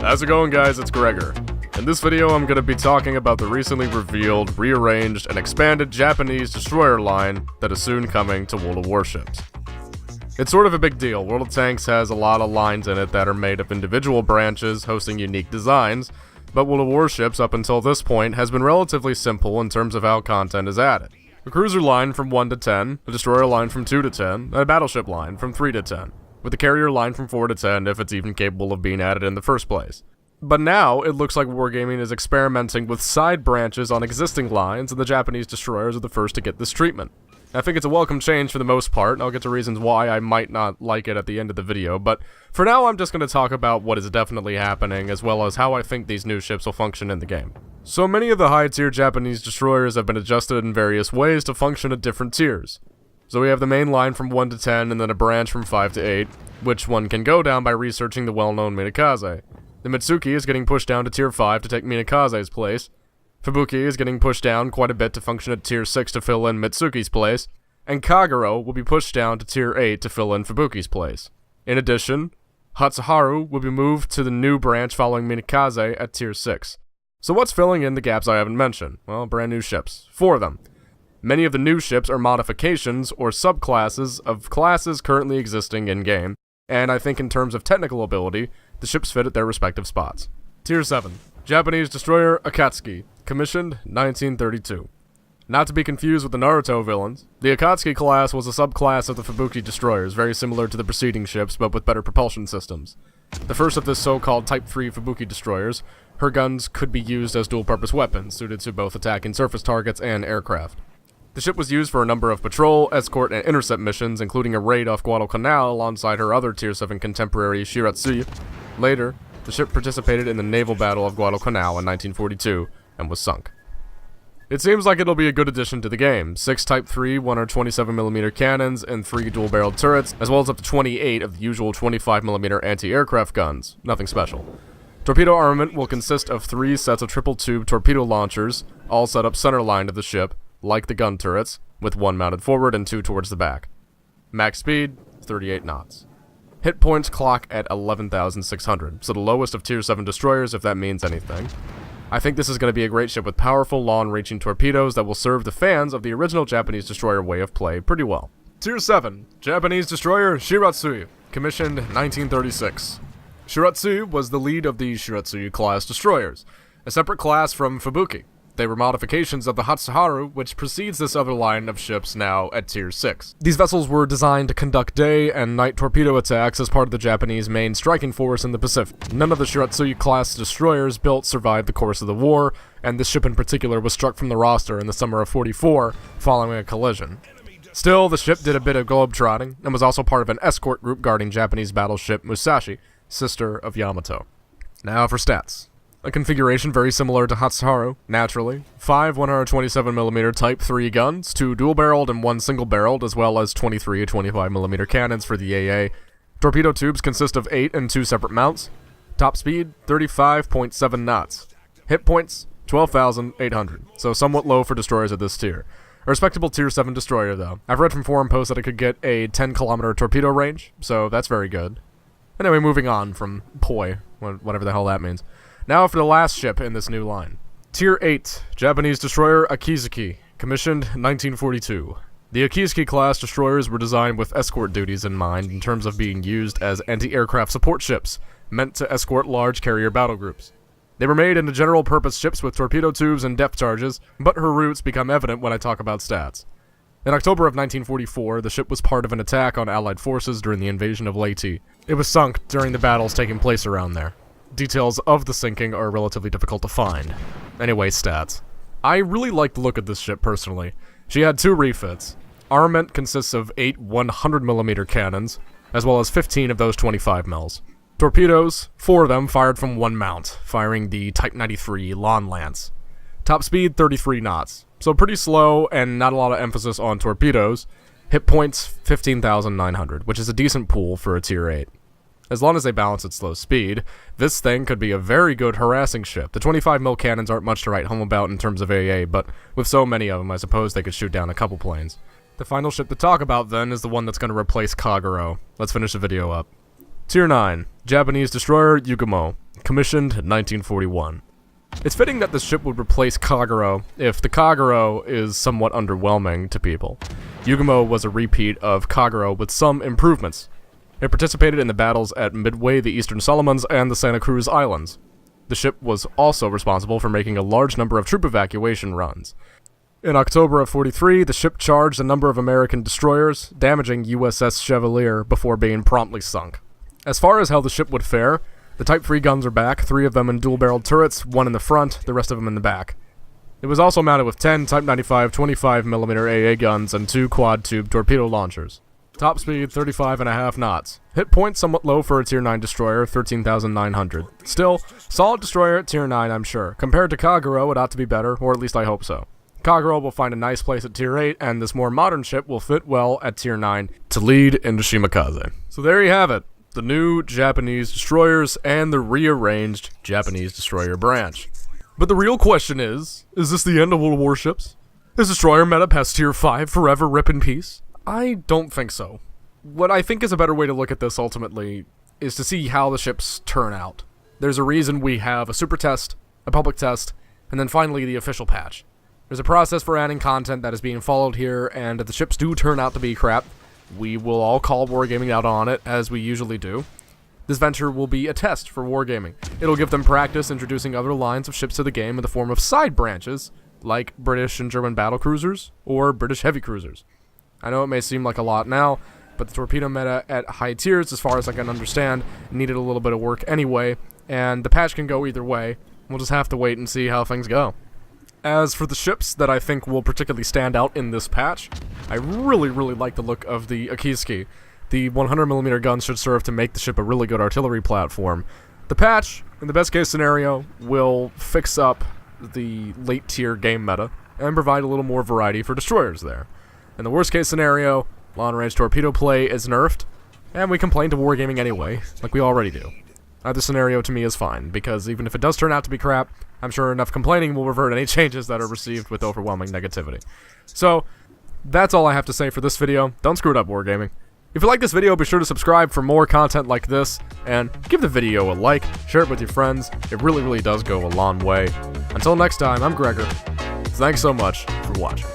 How's it going, guys? It's Gregor. In this video, I'm going to be talking about the recently revealed, rearranged, and expanded Japanese destroyer line that is soon coming to World of Warships. It's sort of a big deal. World of Tanks has a lot of lines in it that are made of individual branches hosting unique designs, but World of Warships, up until this point, has been relatively simple in terms of how content is added. A cruiser line from 1 to 10, a destroyer line from 2 to 10, and a battleship line from 3 to 10, with a carrier line from 4 to 10 if it's even capable of being added in the first place. But now, it looks like Wargaming is experimenting with side branches on existing lines, and the Japanese destroyers are the first to get this treatment. I think it's a welcome change for the most part, and I'll get to reasons why I might not like it at the end of the video, but for now I'm just going to talk about what is definitely happening, as well as how I think these new ships will function in the game. So many of the high-tier Japanese destroyers have been adjusted in various ways to function at different tiers. So we have the main line from 1 to 10, and then a branch from 5 to 8, which one can go down by researching the well-known Minakaze. The Mitsuki is getting pushed down to tier 5 to take Minakaze's place. Fubuki is getting pushed down quite a bit to function at tier 6 to fill in Mitsuki's place, and Kagero will be pushed down to tier 8 to fill in Fubuki's place. In addition, Hatsuharu will be moved to the new branch following Minakaze at tier 6. So what's filling in the gaps I haven't mentioned? Well, brand new ships. 4 of them. Many of the new ships are modifications or subclasses of classes currently existing in-game, and I think in terms of technical ability, the ships fit at their respective spots. Tier 7. Japanese destroyer AKATSUKI, commissioned 1932. Not to be confused with the Naruto villains, the AKATSUKI class was a subclass of the Fubuki destroyers, very similar to the preceding ships, but with better propulsion systems. The first of this so-called Type 3 Fubuki destroyers, her guns could be used as dual-purpose weapons, suited to both attacking surface targets and aircraft. The ship was used for a number of patrol, escort, and intercept missions, including a raid off Guadalcanal alongside her other Tier 7 contemporary SHIRATSUYU. Later, the ship participated in the naval battle of Guadalcanal in 1942, and was sunk. It seems like it'll be a good addition to the game. 6 Type 3 127mm cannons and 3 dual-barreled turrets, as well as up to 28 of the usual 25mm anti-aircraft guns. Nothing special. Torpedo armament will consist of 3 sets of triple-tube torpedo launchers, all set up centerline of the ship, like the gun turrets, with 1 mounted forward and 2 towards the back. Max speed, 38 knots. Hit points clock at 11,600, so the lowest of Tier 7 destroyers if that means anything. I think this is going to be a great ship with powerful, long-reaching torpedoes that will serve the fans of the original Japanese destroyer way of play pretty well. Tier 7. Japanese destroyer SHIRATSUYU, commissioned 1936. SHIRATSUYU was the lead of the SHIRATSUYU class destroyers, a separate class from Fubuki. They were modifications of the Hatsuharu, which precedes this other line of ships now at Tier 6. These vessels were designed to conduct day and night torpedo attacks as part of the Japanese main striking force in the Pacific. None of the SHIRATSUYU class destroyers built survived the course of the war, and this ship in particular was struck from the roster in the summer of '44 following a collision. Still, the ship did a bit of globetrotting, and was also part of an escort group guarding Japanese battleship Musashi, sister of Yamato. Now for stats. A configuration very similar to Hatsuharu, naturally. 5 127mm Type 3 guns, 2 dual-barreled and 1 single-barreled, as well as 23 25mm cannons for the AA. Torpedo tubes consist of 8 and 2 separate mounts. Top speed, 35.7 knots. Hit points, 12,800, so somewhat low for destroyers at this tier. A respectable Tier 7 destroyer, though. I've read from forum posts that it could get a 10-kilometer torpedo range, so that's very good. Anyway, moving on from poi, whatever the hell that means. Now for the last ship in this new line. Tier 8, Japanese destroyer AKIZUKI, commissioned 1942. The AKIZUKI class destroyers were designed with escort duties in mind in terms of being used as anti-aircraft support ships, meant to escort large carrier battle groups. They were made into general-purpose ships with torpedo tubes and depth charges, but her roots become evident when I talk about stats. In October of 1944, the ship was part of an attack on Allied forces during the invasion of Leyte. It was sunk during the battles taking place around there. Details of the sinking are relatively difficult to find. Anyway, stats. I really like the look of this ship personally. She had 2 refits. Armament consists of 8 100mm cannons, as well as 15 of those 25 mils. Torpedoes, 4 of them fired from 1 mount, firing the Type 93 Lawn Lance. Top speed 33 knots, so pretty slow and not a lot of emphasis on torpedoes. Hit points 15,900, which is a decent pool for a Tier 8. As long as they balance its slow speed, this thing could be a very good harassing ship. The 25mm cannons aren't much to write home about in terms of AA, but with so many of them, I suppose they could shoot down a couple planes. The final ship to talk about then is the one that's going to replace Kagero. Let's finish the video up. Tier 9, Japanese destroyer YUGUMO, commissioned in 1941. It's fitting that this ship would replace Kagero if the Kagero is somewhat underwhelming to people. YUGUMO was a repeat of Kagero with some improvements. It participated in the battles at Midway, the Eastern Solomons, and the Santa Cruz Islands. The ship was also responsible for making a large number of troop evacuation runs. In October of 43, the ship charged a number of American destroyers, damaging USS Chevalier before being promptly sunk. As far as how the ship would fare, the Type 3 guns are back, 3 of them in dual-barreled turrets, 1 in the front, the rest of them in the back. It was also mounted with 10 Type 95 25mm AA guns and 2 quad-tube torpedo launchers. Top speed 35.5 knots. Hit point somewhat low for a Tier 9 destroyer, 13,900. Still, solid destroyer at Tier 9, I'm sure. Compared to Kagero, it ought to be better, or at least I hope so. Kagero will find a nice place at Tier 8, and this more modern ship will fit well at Tier 9 to lead into Shimakaze. So there you have it, the new Japanese destroyers and the rearranged Japanese destroyer branch. But the real question is this the end of World Warships? Is destroyer meta past Tier 5 forever rip in peace? I don't think so. What I think is a better way to look at this ultimately is to see how the ships turn out. There's a reason we have a super test, a public test, and then finally the official patch. There's a process for adding content that is being followed here, and if the ships do turn out to be crap, we will all call Wargaming out on it, as we usually do. This venture will be a test for Wargaming. It'll give them practice introducing other lines of ships to the game in the form of side branches, like British and German battlecruisers, or British heavy cruisers. I know it may seem like a lot now, but the torpedo meta at high tiers, as far as I can understand, needed a little bit of work anyway, and the patch can go either way. We'll just have to wait and see how things go. As for the ships that I think will particularly stand out in this patch, I really like the look of the AKIZUKI. The 100mm gun should serve to make the ship a really good artillery platform. The patch, in the best case scenario, will fix up the late tier game meta and provide a little more variety for destroyers there. In the worst case scenario, long-range torpedo play is nerfed, and we complain to Wargaming anyway, like we already do. Either scenario to me is fine, because even if it does turn out to be crap, I'm sure enough complaining will revert any changes that are received with overwhelming negativity. So, that's all I have to say for this video. Don't screw it up, Wargaming. If you like this video, be sure to subscribe for more content like this, and give the video a like, share it with your friends. It really does go a long way. Until next time, I'm Gregor. Thanks so much for watching.